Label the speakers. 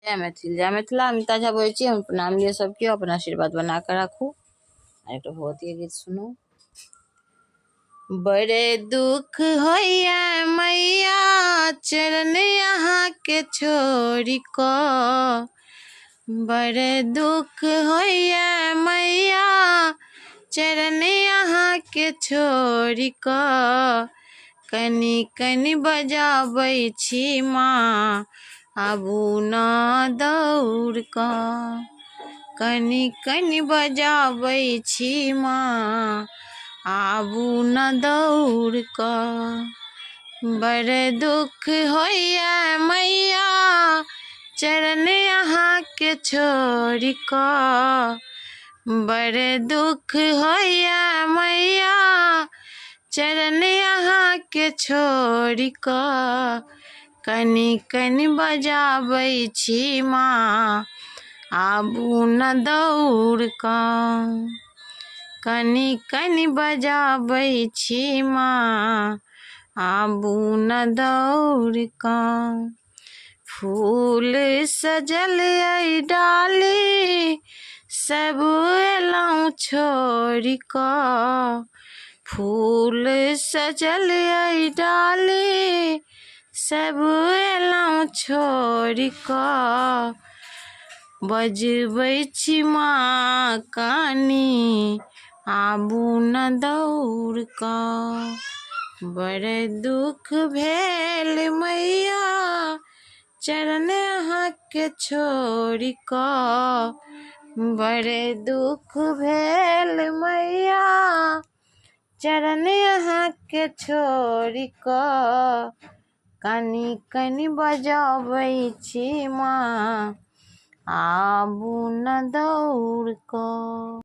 Speaker 1: जय मैथिल जय मिथिला। अमिता झा बोलै छी। हम प्रणाम लिए सबके, अपन आशीर्वाद बना कर राखू। एक भगवती गीत सुनू। बड़े दुख होइया मैया चरण यहाँ के छोड़ी को, बड़े दुख होइया मैया चरण यहाँ के छोड़ी को, कनी कनी बजाबै छी माँ आबू न दौड़ कऽ, कनी कनी बजाबै छी माँ आबू न दौड़ कऽ। बड़ दुख होइया मैया चरण यहाँ के छोड़ी कऽ, बड़ दुख होइया मैया चरण यहाँ के छोड़ी कऽ, कनी कनी बजाबै छी माँ आबू न दौड़ कऽ, कनी कनी बजाबै छी माँ आबू न दौड़ कऽ। फूल सजल अइ डाली सब एलहुँ छोड़ि कऽ, फूल सजल अइ डाली सब एलहुँ छोड़ि कऽ, बजबै छी माँ कानी आबू न दौड़ कऽ। बड़ दुख भेल मैया चरण यहाँ के छोड़ि कऽ, बड़ दुख भेल मैया चरण यहाँ के छोड़ि कऽ, कनी कनी बजाबै छी माँ आबू न दौड़ कऽ।